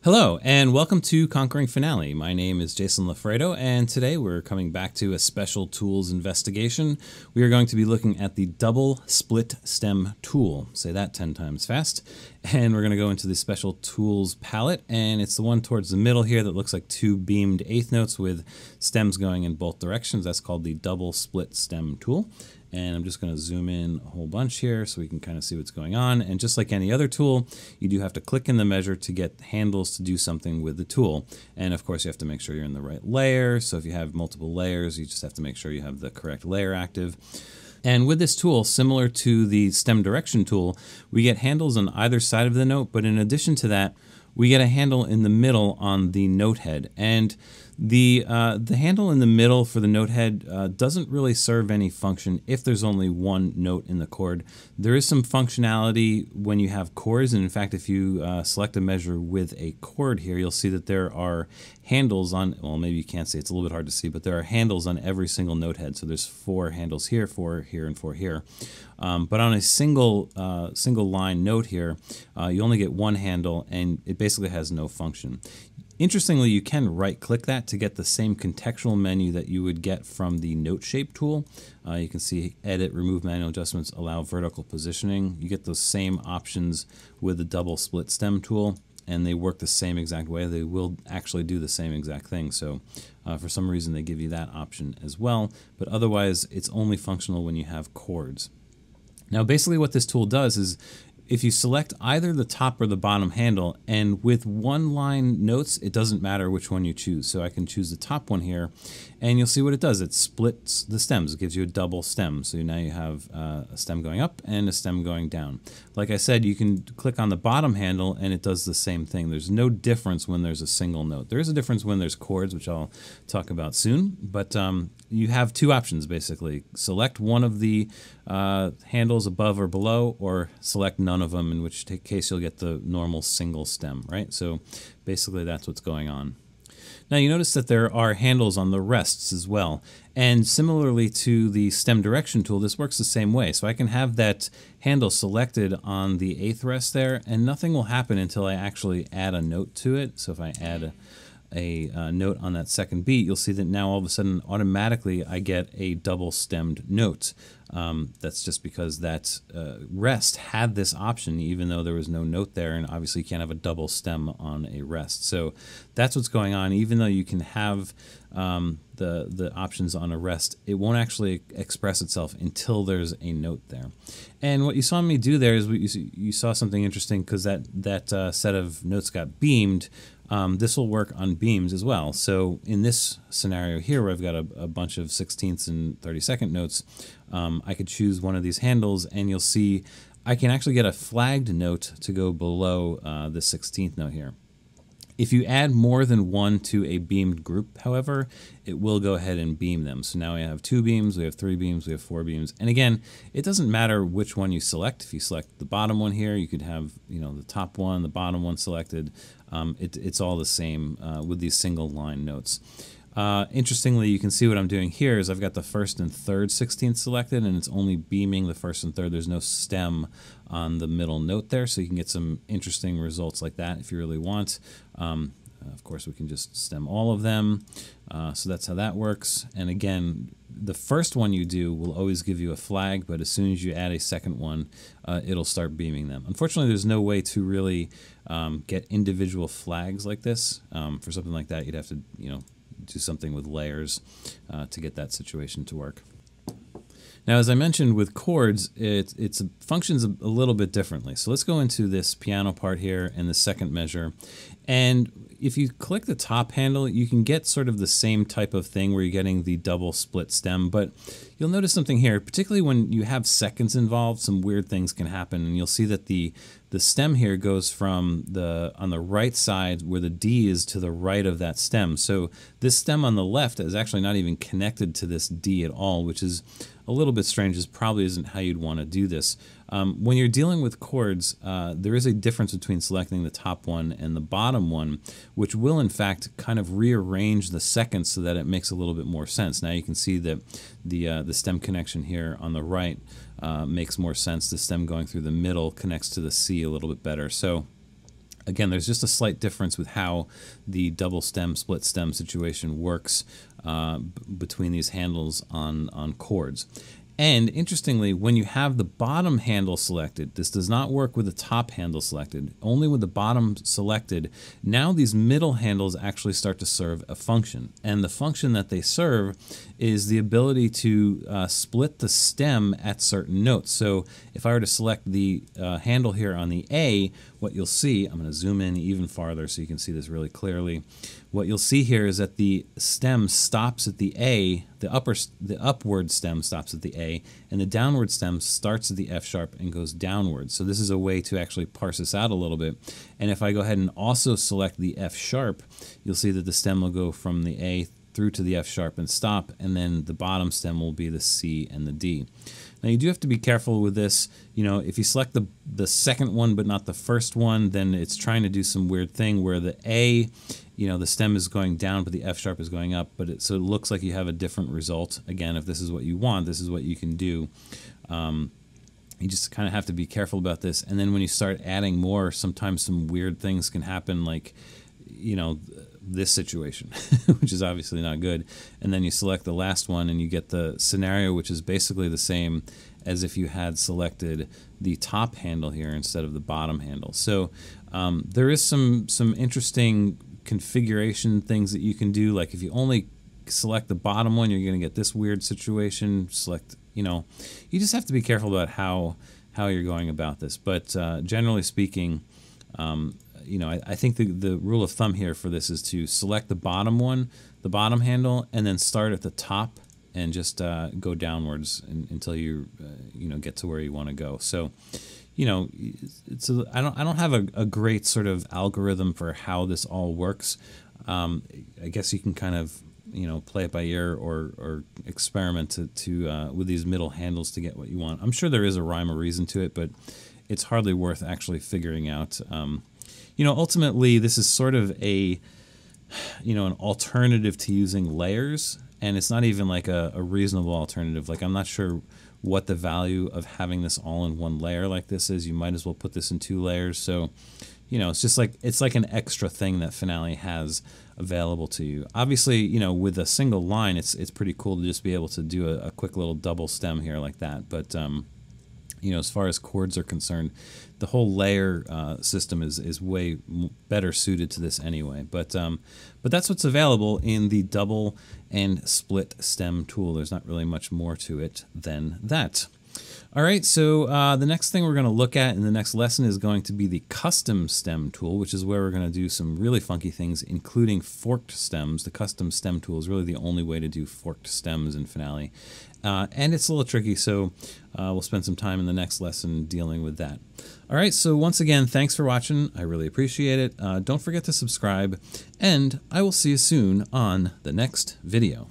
Hello, and welcome to Conquering Finale. My name is Jason Lafredo, and today we're coming back to a special tools investigation. We are going to be looking at the double split stem tool. Say that 10 times fast. And we're going to go into the special tools palette, and it's the one towards the middle here that looks like two beamed eighth notes with stems going in both directions. That's called the double split stem tool. And I'm just going to zoom in a whole bunch here so we can kind of see what's going on. And just like any other tool, you do have to click in the measure to get handles to do something with the tool. And of course, you have to make sure you're in the right layer. So if you have multiple layers, you just have to make sure you have the correct layer active. And with this tool, similar to the stem direction tool, we get handles on either side of the note. But in addition to that, we get a handle in the middle on the note head. And the handle in the middle for the note head doesn't really serve any function if there's only one note in the chord. There is some functionality when you have chords, and in fact, if you select a measure with a chord here, you'll see that there are handles on, well, maybe you can't see, it's a little bit hard to see, but there are handles on every single note head. So there's 4 handles here, 4 here, and 4 here. But on a single line note here, you only get one handle, and it basically has no function. Interestingly, you can right-click that to get the same contextual menu that you would get from the note shape tool. You can see edit, remove manual adjustments, allow vertical positioning. You get those same options with the double split stem tool, and they work the same exact way. They will actually do the same exact thing. So for some reason, they give you that option as well. But otherwise, it's only functional when you have chords. Now, basically what this tool does is if you select either the top or the bottom handle, and with one line notes, it doesn't matter which one you choose. So I can choose the top one here, and you'll see what it does. It splits the stems. It gives you a double stem. So now you have a stem going up and a stem going down. Like I said, you can click on the bottom handle, and it does the same thing. There's no difference when there's a single note. There is a difference when there's chords, which I'll talk about soon. But you have two options, basically. Select one of the handles above or below, or select none of them, in which case you'll get the normal single stem, right? So basically that's what's going on. Now you notice that there are handles on the rests as well. And similarly to the stem direction tool, this works the same way. So I can have that handle selected on the 8th rest there, and nothing will happen until I actually add a note to it. So if I add a note on that second beat, you'll see that now all of a sudden automatically I get a double stemmed note. That's just because that rest had this option even though there was no note there, and obviously you can't have a double stem on a rest. So that's what's going on. Even though you can have the options on a rest, it won't actually express itself until there's a note there. And what you saw me do there is you saw something interesting, because that set of notes got beamed. This will work on beams as well. So in this scenario here, where I've got a bunch of 16th and 32nd notes, I could choose one of these handles, and you'll see I can actually get a flagged note to go below the 16th note here. If you add more than one to a beamed group, however, it will go ahead and beam them. So now we have 2 beams, we have 3 beams, we have 4 beams. And again, it doesn't matter which one you select. If you select the bottom one here, you could have, you know, the top one, the bottom one selected. It's all the same with these single line notes. Interestingly, you can see what I'm doing here is I've got the 1st and 3rd 16th selected, and it's only beaming the 1st and 3rd. There's no stem on the middle note there, so you can get some interesting results like that if you really want. Of course, we can just stem all of them. So that's how that works. And again, the first one you do will always give you a flag, but as soon as you add a second one, it'll start beaming them. Unfortunately, there's no way to really get individual flags like this. For something like that, you'd have to, do something with layers to get that situation to work. Now, as I mentioned with chords, it functions a little bit differently. So let's go into this piano part here and the second measure. And if you click the top handle, you can get sort of the same type of thing where you're getting the double split stem. But you'll notice something here, particularly when you have seconds involved, some weird things can happen. And you'll see that the stem here goes from on the right side where the D is to the right of that stem. So this stem on the left is actually not even connected to this D at all, which is a little bit strange. This probably isn't how you'd want to do this. When you're dealing with chords, there is a difference between selecting the top one and the bottom one, which will in fact kind of rearrange the seconds so that it makes a little bit more sense. Now you can see that the stem connection here on the right makes more sense. The stem going through the middle connects to the C a little bit better. So Again, there's just a slight difference with how the double stem, split stem situation works between these handles on chords. And interestingly, when you have the bottom handle selected, this does not work with the top handle selected, only with the bottom selected. Now these middle handles actually start to serve a function. And the function that they serve is the ability to split the stem at certain notes. So if I were to select the handle here on the A, what you'll see, I'm going to zoom in even farther so you can see this really clearly. What you'll see here is that the stem stops at the A, the upward stem stops at the A, and the downward stem starts at the F sharp and goes downwards. So this is a way to actually parse this out a little bit. And if I go ahead and also select the F sharp, you'll see that the stem will go from the A through to the F sharp and stop, and then the bottom stem will be the C and the D. Now you do have to be careful with this. You know, if you select the second one but not the first one, then it's trying to do some weird thing where the A, you know, the stem is going down but the F sharp is going up, but so it looks like you have a different result. Again, if this is what you want, this is what you can do. You just kind of have to be careful about this. And then when you start adding more, sometimes some weird things can happen, like, you know, this situation, which is obviously not good. And then you select the last one and you get the scenario, which is basically the same as if you had selected the top handle here instead of the bottom handle. So there is some interesting configuration things that you can do. Like if you only select the bottom one, you're going to get this weird situation. Select, you know, you just have to be careful about how you're going about this. But generally speaking, you know, I think the rule of thumb here for this is to select the bottom one, the bottom handle, and then start at the top and just go downwards until you you know, get to where you want to go. So, you know, I don't have a great sort of algorithm for how this all works. I guess you can kind of, you know, play it by ear or experiment to with these middle handles to get what you want. I'm sure there is a rhyme or reason to it, but it's hardly worth actually figuring out. You know, ultimately, this is sort of a, you know, an alternative to using layers, and it's not even like a reasonable alternative. Like, I'm not sure what the value of having this all in one layer like this is. You might as well put this in 2 layers. So, you know, it's just like, it's like an extra thing that Finale has available to you. Obviously, you know, with a single line, it's pretty cool to just be able to do a quick little double stem here like that. But, you know, as far as chords are concerned, the whole layer system is way better suited to this anyway. But that's what's available in the double and split stem tool. There's not really much more to it than that. All right, so the next thing we're going to look at in the next lesson is going to be the custom stem tool, which is where we're going to do some really funky things, including forked stems. The custom stem tool is really the only way to do forked stems in Finale. And it's a little tricky, so we'll spend some time in the next lesson dealing with that. All right, so once again, thanks for watching. I really appreciate it. Don't forget to subscribe, and I will see you soon on the next video.